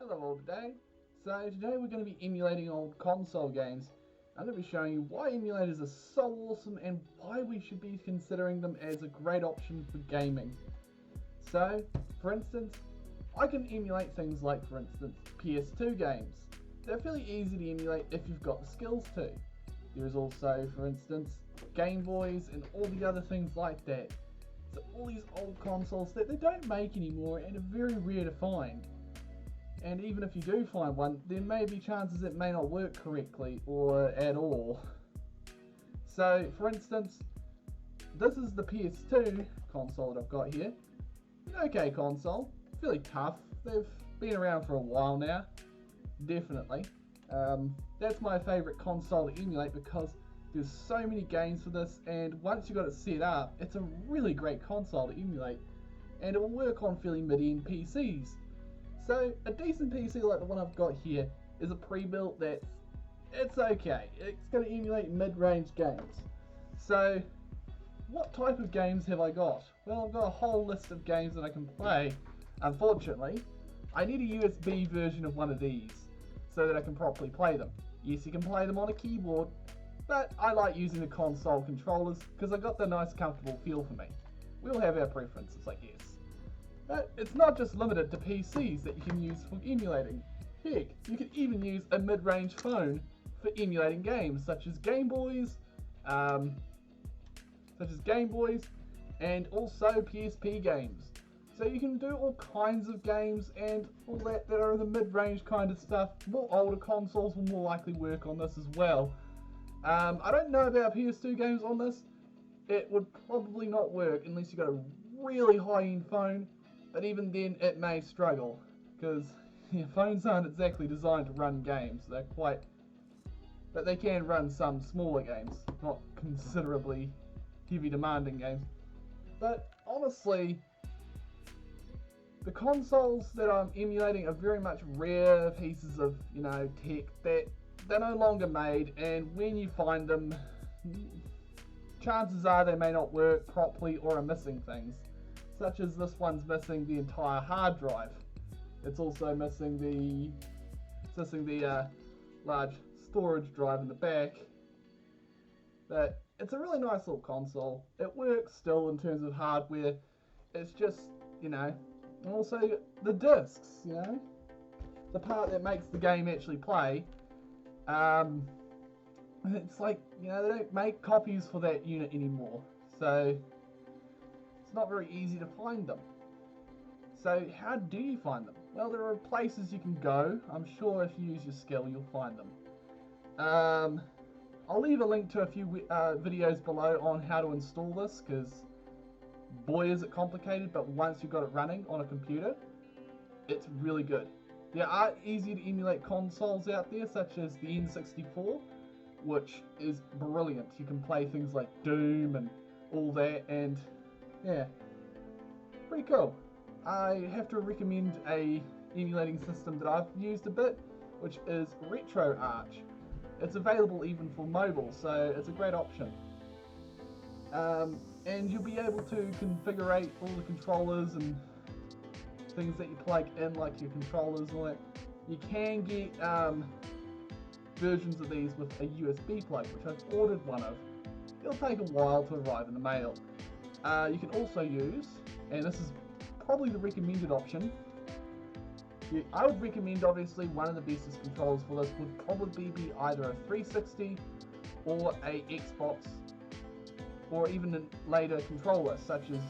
Hello all today. So today we're going to be emulating old console games. I'm going to be showing you why emulators are so awesome and why we should be considering them as a great option for gaming. So, for instance, I can emulate things like, for instance, PS2 games. They're fairly easy to emulate if you've got the skills to. There's also, for instance, Game Boys and all the other things like that. So all these old consoles that they don't make anymore and are very rare to find. And even if you do find one, there may be chances it may not work correctly or at all. So, for instance, this is the PS2 console that I've got here. An okay console, fairly tough. They've been around for a while now, definitely. That's my favourite console to emulate because there's so many games for this, and once you've got it set up, it's a really great console to emulate, and it will work on fairly mid-end PCs. So a decent PC like the one I've got here is a pre-built it's okay. It's going to emulate mid-range games. So what type of games have I got? Well, I've got a whole list of games that I can play. Unfortunately, I need a USB version of one of these so that I can properly play them. Yes, you can play them on a keyboard, but I like using the console controllers because I got the nice comfortable feel for me. We'll have our preferences, I guess. But it's not just limited to PCs that you can use for emulating. Heck, you can even use a mid-range phone for emulating games such as Game Boys, and also PSP games. So you can do all kinds of games and all that are the mid-range kind of stuff. More older consoles will more likely work on this as well. I don't know about PS2 games on this. It would probably not work unless you got a really high-end phone. But even then, it may struggle, because phones aren't exactly designed to run games. But they can run some smaller games, not considerably heavy demanding games. But honestly, the consoles that I'm emulating are very much rare pieces of, tech that they're no longer made, and when you find them, chances are they may not work properly or are missing things. Such as this one's missing the entire hard drive. It's also missing the large storage drive in the back. But it's a really nice little console. It works still in terms of hardware. It's just, and also the discs, the part that makes the game actually play. It's like, they don't make copies for that unit anymore. So it's not very easy to find them. So how do you find them? Well, there are places you can go. I'm sure if you use your skill, you'll find them. I'll leave a link to a few videos below on how to install this, because boy is it complicated, but once you've got it running on a computer, it's really good. There are easy to emulate consoles out there, such as the N64, which is brilliant. You can play things like Doom and all that, and yeah, pretty cool. I have to recommend a emulating system that I've used a bit, which is RetroArch. It's available even for mobile, so it's a great option. And you'll be able to configure all the controllers and things that you plug in, like your controllers and all that. You can get versions of these with a USB plug, which I've ordered one of. It'll take a while to arrive in the mail. You can also use, and this is probably the recommended option, I would recommend, obviously, one of the bestest controllers for this would probably be either a 360 or a Xbox, or even a later controller, such as,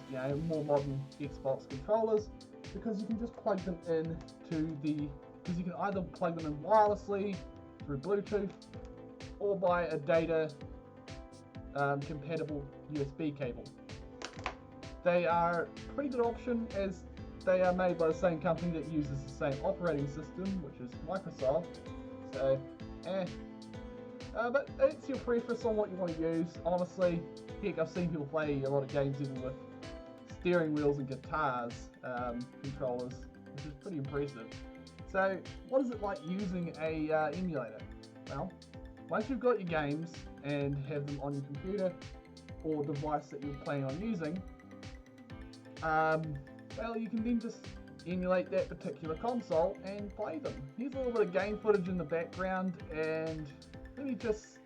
more modern Xbox controllers, because you can just plug them in because you can either plug them in wirelessly through Bluetooth or by a data compatible USB cable. They are a pretty good option, as they are made by the same company that uses the same operating system, which is Microsoft. So, but it's your preference on what you want to use. Honestly, heck, I've seen people play a lot of games even with steering wheels and guitars controllers, which is pretty impressive. So, what is it like using a emulator? Well, once you've got your games and have them on your computer or device that you're planning on using, well, you can then just emulate that particular console and play them. Here's a little bit of game footage in the background, and let me just,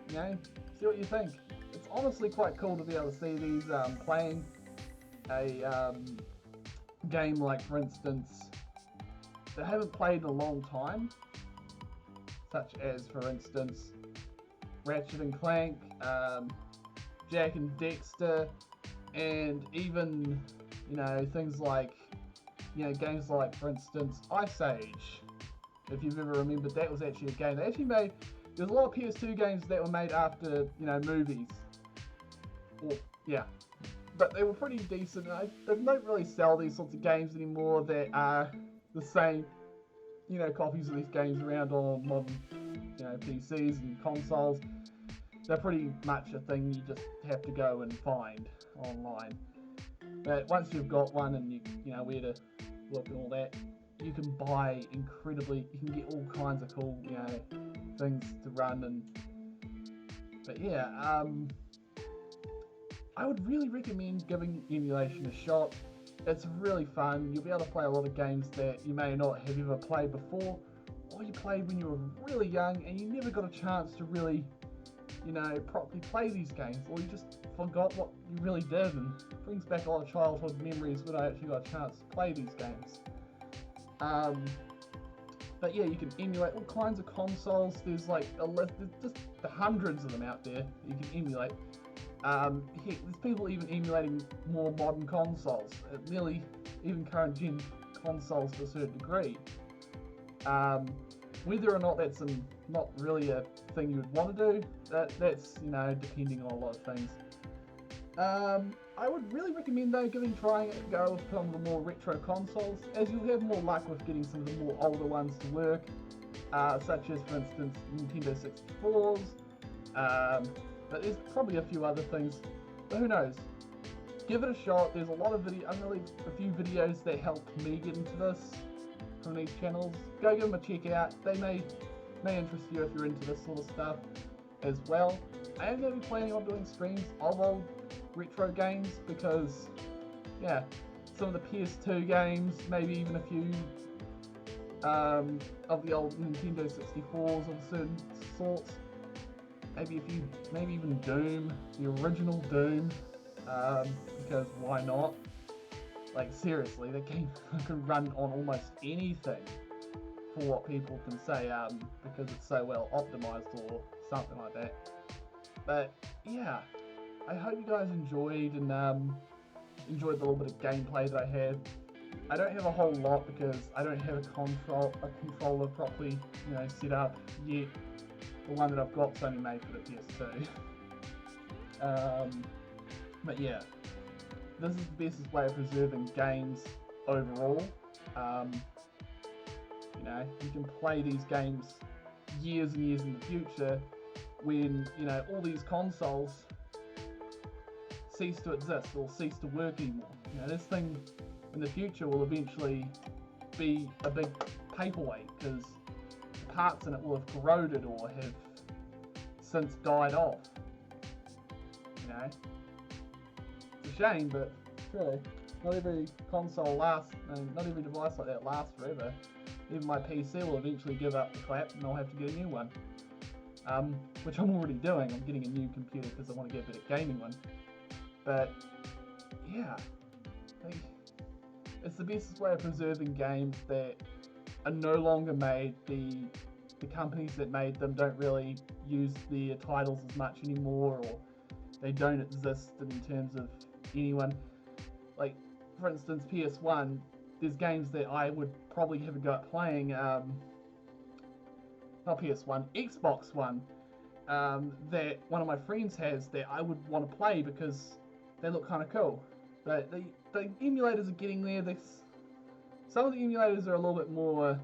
see what you think. It's honestly quite cool to be able to see these playing a game like, for instance, they haven't played in a long time, such as, for instance, Ratchet and Clank, Jak and Daxter, and even, things like, games like, for instance, Ice Age. If you've ever remembered, that was actually a game. They actually made, there's a lot of PS2 games that were made after, movies. Or, yeah. But they were pretty decent. They don't really sell these sorts of games anymore that are the same, copies of these games around on modern, PCs and consoles. They're pretty much a thing you just have to go and find online. But once you've got one and you know where to look and all that, you can buy you can get all kinds of cool, things to run. But yeah, I would really recommend giving emulation a shot. It's really fun. You'll be able to play a lot of games that you may not have ever played before, or you played when you were really young and you never got a chance to really, properly play these games, or you just forgot what you really did, and brings back a lot of childhood memories when I actually got a chance to play these games. But yeah, you can emulate all kinds of consoles. There's like there's just the hundreds of them out there that you can emulate. Heck, there's people even emulating more modern consoles, nearly even current gen consoles to a certain degree. Whether or not that's not really a thing you would want to do, that's depending on a lot of things. I would really recommend though trying it a go with some of the more retro consoles, as you'll have more luck with getting some of the more older ones to work, such as for instance Nintendo 64s. But there's probably a few other things, but who knows? Give it a shot. There's a lot of I'm gonna leave a few videos that helped me get into this from these channels. Go give them a check out. They may interest you if you're into this sort of stuff as well. I am going to be planning on doing streams of old retro games because, yeah, some of the PS2 games, maybe even a few of the old Nintendo 64s of certain sorts. Maybe even Doom, the original Doom, because why not? Like seriously, that game can run on almost anything for what people can say, because it's so well optimized or something like that. But yeah, I hope you guys enjoyed and enjoyed the little bit of gameplay that I had. I don't have a whole lot because I don't have a controller properly, set up yet. The one that I've got is only made for the PS2. But yeah, this is the bestest way of preserving games overall. You can play these games years and years in the future when, all these consoles cease to exist or cease to work anymore. This thing in the future will eventually be a big paperweight because the parts in it will have corroded or have since died off. It's a shame, but really, not every console lasts, and not every device like that lasts forever. Even my PC will eventually give up the clap and I'll have to get a new one. Which I'm already doing. I'm getting a new computer because I want to get a better gaming one. But yeah, it's the best way of preserving games that are no longer made. The companies that made them don't really use their titles as much anymore, or they don't exist in terms of anyone. Like, for instance, PS1, there's games that I would probably have a go at playing, not PS1, Xbox One, that one of my friends has that I would want to play because they look kind of cool. But the emulators are getting there. Some of the emulators are a little bit more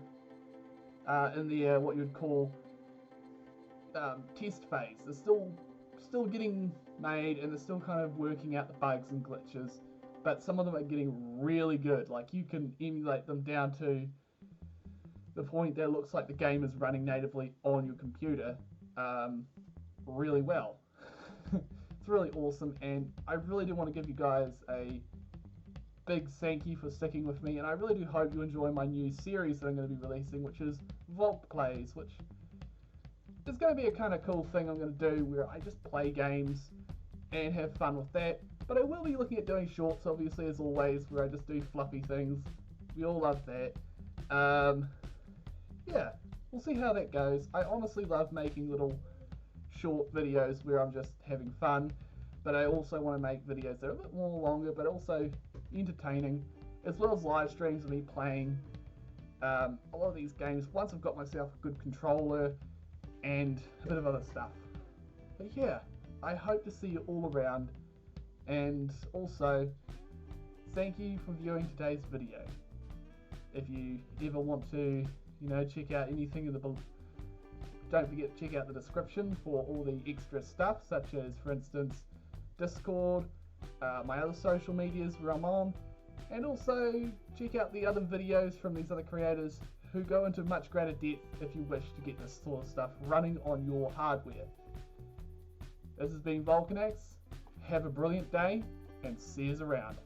in the what you would call test phase. They're still getting made and they're still kind of working out the bugs and glitches. But some of them are getting really good. Like, you can emulate them down to the point that it looks like the game is running natively on your computer really well. It's really awesome, and I really do want to give you guys a big thank you for sticking with me, and I really do hope you enjoy my new series that I'm going to be releasing, which is Vault Plays, which is going to be a kind of cool thing I'm going to do where I just play games and have fun with that. But I will be looking at doing shorts, obviously, as always, where I just do fluffy things. We all love that. Yeah, we'll see how that goes. I honestly love making little short videos where I'm just having fun, but I also want to make videos that are a bit more longer, but also entertaining, as well as live streams of me playing a lot of these games once I've got myself a good controller and a bit of other stuff. But yeah, I hope to see you all around, and also thank you for viewing today's video. If you ever want to, check out anything in the don't forget to check out the description for all the extra stuff, such as, for instance, Discord, my other social medias where I'm on, and also check out the other videos from these other creators who go into much greater depth if you wish to get this sort of stuff running on your hardware. This has been Vulcanax. Have a brilliant day, and see yous around.